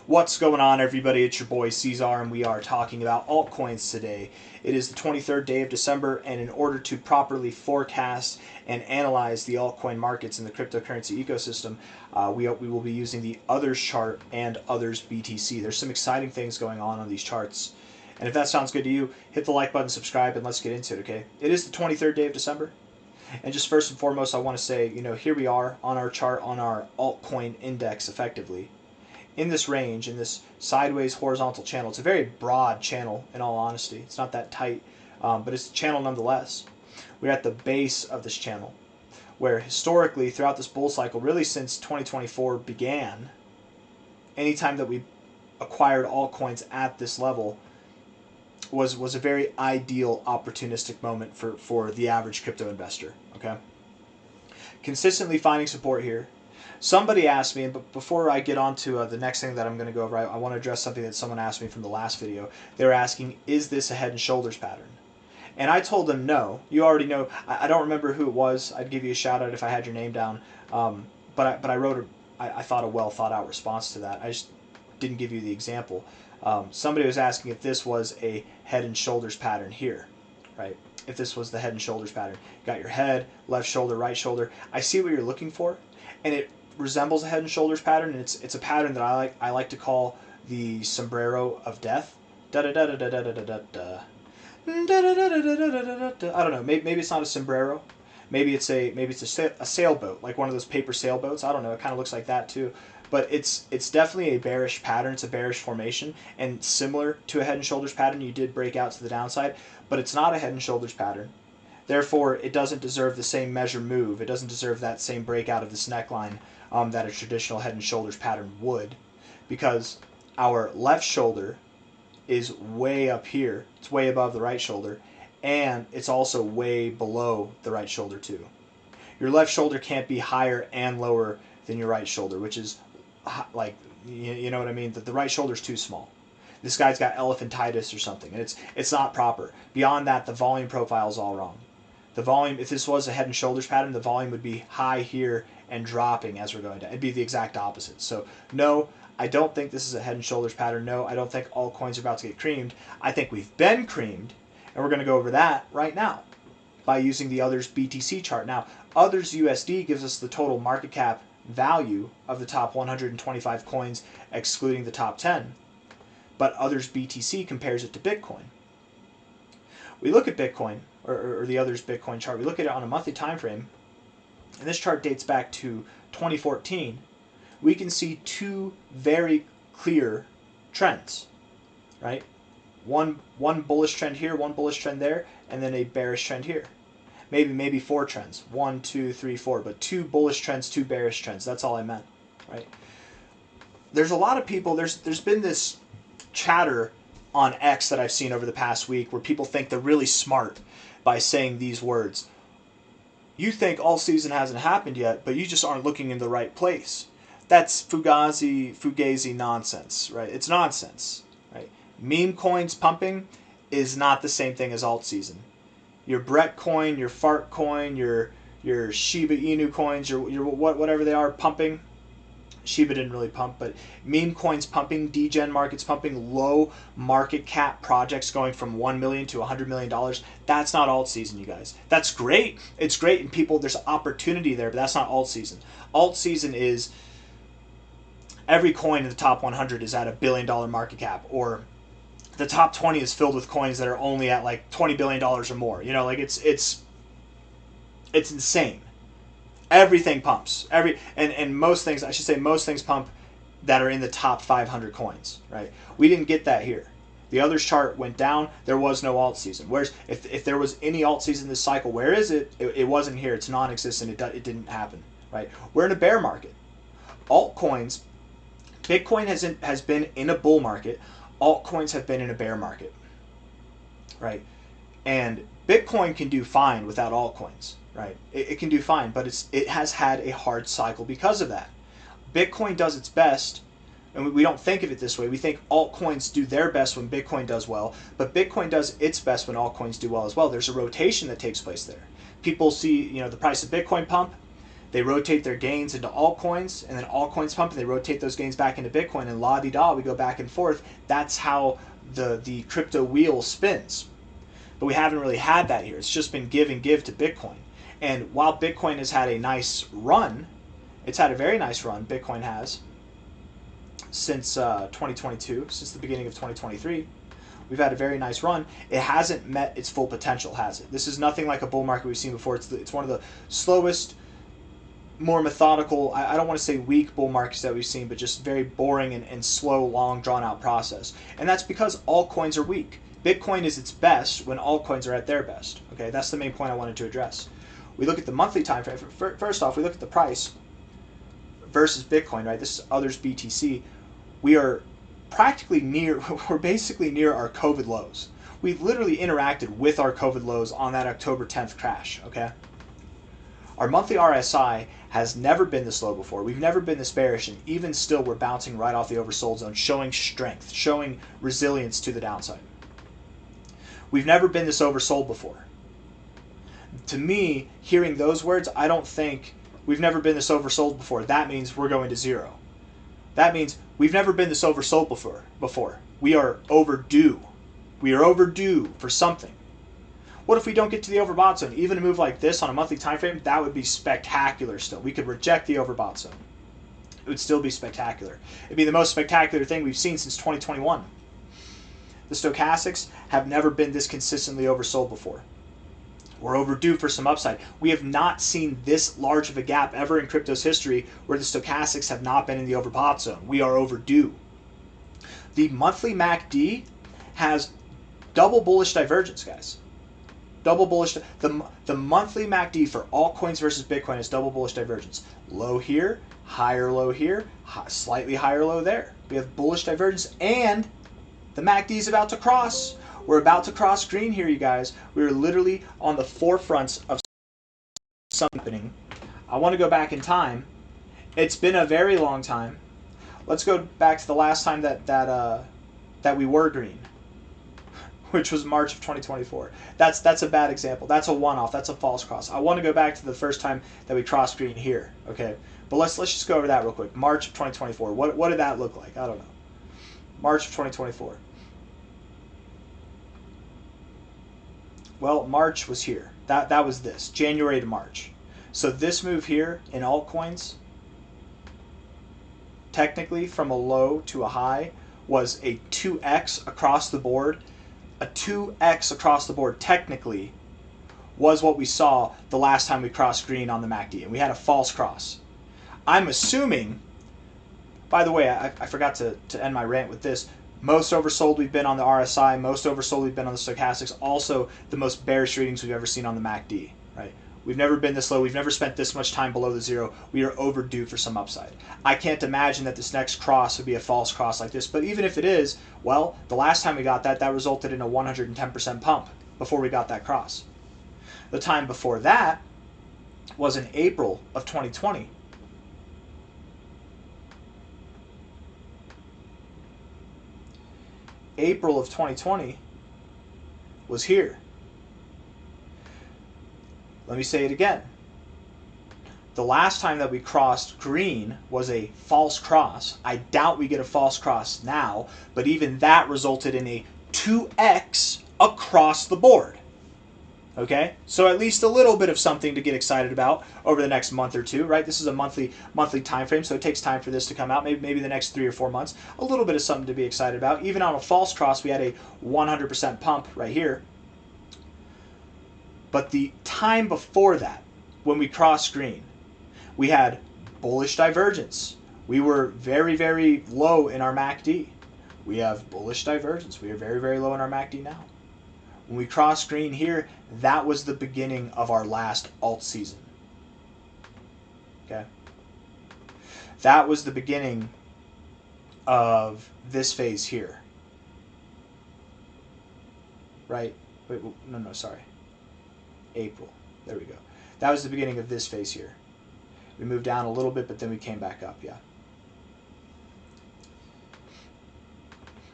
What's going on, everybody? It's your boy C-Zar, and we are talking about altcoins today. It is the 23rd day of December, and in order to properly forecast and analyze the altcoin markets in the cryptocurrency ecosystem, we will be using the Others chart and Others BTC. There's some exciting things going on these charts. And if that sounds good to you, hit the like button, subscribe, and let's get into it, okay? It is the 23rd day of December. And just first and foremost, I want to say, here we are on our chart, on our altcoin index, effectively. In this range, in this sideways horizontal channel. It's a very broad channel, in all honesty. It's not that tight, but it's a channel nonetheless. We're at the base of this channel, where historically, throughout this bull cycle, really since 2024 began, anytime that we acquired altcoins at this level was a very ideal opportunistic moment for the average crypto investor. Okay, consistently finding support here. Somebody asked me, but before I get on to the next thing that I'm going to go over, I want to address something that someone asked me from the last video. They were asking, is this a head and shoulders pattern? And I told them no. You already know. I don't remember who it was. I'd give you a shout out if I had your name down. But I wrote I thought a well thought out response to that. I just didn't give you the example. Somebody was asking if this was a head and shoulders pattern here, right? If this was the head and shoulders pattern. You got your head, left shoulder, right shoulder. I see what you're looking for, and it resembles a head and shoulders pattern, and it's a pattern that I like to call the sombrero of death. Da da da da da da da da da. I don't know. Maybe it's not a sombrero. Maybe it's a sailboat, like one of those paper sailboats. I don't know. It kind of looks like that too. But it's definitely a bearish pattern. It's a bearish formation, and similar to a head and shoulders pattern, you did break out to the downside, but it's not a head and shoulders pattern. Therefore, it doesn't deserve the same measure move. It doesn't deserve that same breakout of this neckline that a traditional head and shoulders pattern would, because our left shoulder is way up here. It's way above the right shoulder, and it's also way below the right shoulder too. Your left shoulder can't be higher and lower than your right shoulder, which is like, you know what I mean? That the right shoulder is too small. This guy's got elephantitis or something, and it's not proper. Beyond that, the volume profile is all wrong. The volume, if this was a head and shoulders pattern, the volume would be high here and dropping as we're going down. It'd be the exact opposite. So no, I don't think this is a head and shoulders pattern. No, I don't think altcoins are about to get creamed. I think we've been creamed, and we're going to go over that right now by using the Others BTC chart. Now, Others USD gives us the total market cap value of the top 125 coins, excluding the top 10. But Others BTC compares it to Bitcoin. We look at Bitcoin, or the Others Bitcoin chart. We look at it on a monthly time frame, and this chart dates back to 2014. We can see two very clear trends, right? One bullish trend here, one bullish trend there, and then a bearish trend here. Maybe four trends. 1, 2, 3, 4, but two bullish trends, two bearish trends. That's all I meant, right? There's a lot of people, there's been this chatter on X that I've seen over the past week where people think they're really smart by saying these words. You think Altseason hasn't happened yet, but you just aren't looking in the right place. That's fugazi nonsense, right? It's nonsense, right? Meme coins pumping is not the same thing as Altseason. Your Brett coin, your Fart coin, your Shiba Inu coins, your whatever they are pumping. Shiba didn't really pump, but meme coins pumping, degen markets pumping, low market cap projects going from $1 million to $100 million. That's not Altseason, you guys. That's great. It's great, and people, there's opportunity there, but that's not Altseason. Altseason is every coin in the top 100 is at $1 billion market cap, or the top 20 is filled with coins that are only at like $20 billion or more. Like it's insane. Everything pumps. And most things, I should say, most things pump that are in the top 500 coins, right? We didn't get that here. The Others chart went down. There was no Altseason. Whereas if there was any Altseason this cycle, where is it? It wasn't here. It's non-existent. It didn't happen, right? We're in a bear market. Altcoins, Bitcoin has been in a bull market. Altcoins have been in a bear market, right? And Bitcoin can do fine without altcoins, right? It can do fine, but it has had a hard cycle because of that. Bitcoin does its best, and we don't think of it this way. We think altcoins do their best when Bitcoin does well, but Bitcoin does its best when altcoins do well as well. There's a rotation that takes place there. People see, the price of Bitcoin pump, they rotate their gains into altcoins, and then altcoins pump, and they rotate those gains back into Bitcoin, and la-di-da, we go back and forth. That's how the crypto wheel spins. But we haven't really had that here. It's just been give and give to Bitcoin. And while Bitcoin has had a nice run, it's had a very nice run, Bitcoin has, since 2022, since the beginning of 2023. We've had a very nice run. It hasn't met its full potential, has it? This is nothing like a bull market we've seen before. It's one of the slowest, more methodical, I don't want to say weak bull markets that we've seen, but just very boring and slow, long, drawn-out process. And that's because altcoins are weak. Bitcoin is its best when altcoins are at their best. Okay, that's the main point I wanted to address. We look at the monthly time frame. First off, we look at the price versus Bitcoin, right? This is others BTC. We are practically near, we're basically near our COVID lows. We literally interacted with our COVID lows on that October 10th crash, okay? Our monthly RSI has never been this low before. We've never been this bearish, and even still we're bouncing right off the oversold zone, showing strength, showing resilience to the downside. We've never been this oversold before. To me, hearing those words, I don't think we've never been this oversold before. That means we're going to zero. That means we've never been this oversold before. We are overdue. We are overdue for something. What if we don't get to the overbought zone? Even a move like this on a monthly time frame, that would be spectacular still. We could reject the overbought zone. It would still be spectacular. It'd be the most spectacular thing we've seen since 2021. The stochastics have never been this consistently oversold before. We're overdue for some upside. We have not seen this large of a gap ever in crypto's history where the stochastics have not been in the overbought zone. We are overdue. The monthly MACD has double bullish divergence, guys. Double bullish. The monthly MACD for altcoins versus Bitcoin is double bullish divergence. Low here, higher low here, slightly higher low there. We have bullish divergence, and the MACD is about to cross. We're about to cross green here, you guys. We're literally on the forefronts of something happening. I want to go back in time. It's been a very long time. Let's go back to the last time that we were green, which was March of 2024. That's a bad example. That's a one-off. That's a false cross. I want to go back to the first time that we crossed green here. Okay, but let's just go over that real quick. March of 2024. What did that look like? I don't know. March of 2024. Well, March was here. That was this, January to March. So this move here in altcoins, technically from a low to a high, was a 2x across the board. A 2x across the board technically was what we saw the last time we crossed green on the MACD, and we had a false cross. I'm assuming, by the way, I forgot to end my rant with this, most oversold we've been on the RSI, most oversold we've been on the stochastics, also the most bearish readings we've ever seen on the MACD, right? We've never been this low. We've never spent this much time below the zero. We are overdue for some upside. I can't imagine that this next cross would be a false cross like this, but even if it is, well, the last time we got that resulted in a 110% pump before we got that cross. The time before that was in April of 2020. April of 2020 was here. Let me say it again. The last time that we crossed green was a false cross. I doubt we get a false cross now, but even that resulted in a 2x across the board. Okay? So at least a little bit of something to get excited about over the next month or two, right? This is a monthly time frame, so it takes time for this to come out, maybe the next 3 or 4 months. A little bit of something to be excited about. Even on a false cross, we had a 100% pump right here. But the time before that, when we crossed green, we had bullish divergence. We were very, very low in our MACD. We have bullish divergence. We are very, very low in our MACD now. When we crossed green here, that was the beginning of our last alt season. Okay? That was the beginning of this phase here. Right? Wait, no, sorry. April. There we go. That was the beginning of this phase here. We moved down a little bit, but then we came back up, yeah.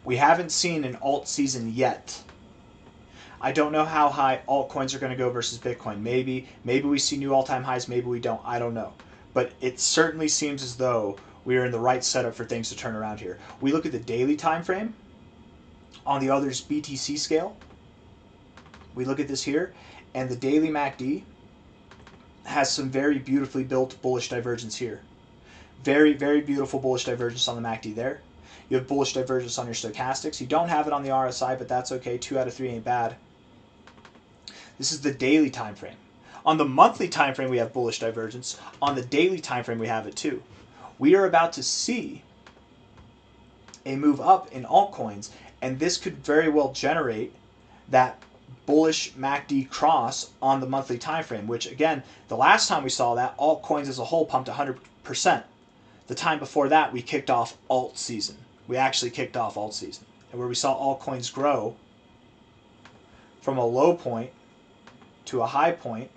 We haven't seen an alt season yet. I don't know how high altcoins are going to go versus Bitcoin. Maybe we see new all-time highs, maybe we don't. I don't know. but it certainly seems as though we are in the right setup for things to turn around here. We look at the daily time frame on the others BTC scale. We look at this here, and the daily MACD has some very beautifully built bullish divergence here. Very, very beautiful bullish divergence on the MACD there. You have bullish divergence on your stochastics. You don't have it on the RSI, but that's okay. 2 out of 3 ain't bad. This is the daily time frame. On the monthly time frame, we have bullish divergence. On the daily time frame, we have it too. We are about to see a move up in altcoins, and this could very well generate that bullish MACD cross on the monthly time frame, which again, the last time we saw that, altcoins as a whole pumped 100%. The time before that, we kicked off alt season. We actually kicked off alt season, and where we saw altcoins grow from a low point to a high point,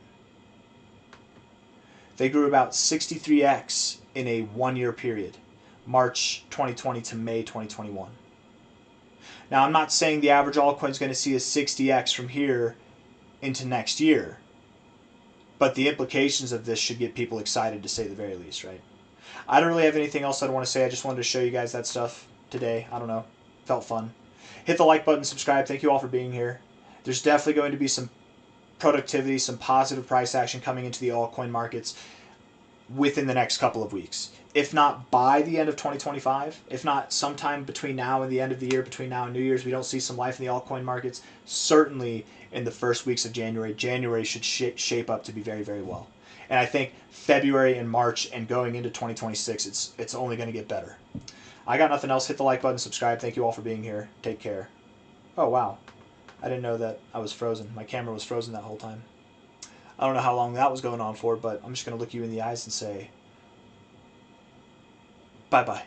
they grew about 63x in a 1-year period, March 2020 to May 2021. Now, I'm not saying the average altcoin is going to see a 60x from here into next year, but the implications of this should get people excited, to say the very least, right? I don't really have anything else I want to say. I just wanted to show you guys that stuff today. I don't know. Felt fun. Hit the like button, subscribe. Thank you all for being here. There's definitely going to be some productivity, some positive price action coming into the altcoin markets within the next couple of weeks. If not by the end of 2025, if not sometime between now and the end of the year, between now and New Year's, we don't see some life in the altcoin markets, certainly in the first weeks of January. January should shape up to be very, very well. And I think February and March and going into 2026, it's only going to get better. I got nothing else. Hit the like button, subscribe. Thank you all for being here. Take care. Oh, wow. I didn't know that I was frozen. My camera was frozen that whole time. I don't know how long that was going on for, but I'm just going to look you in the eyes and say, bye-bye.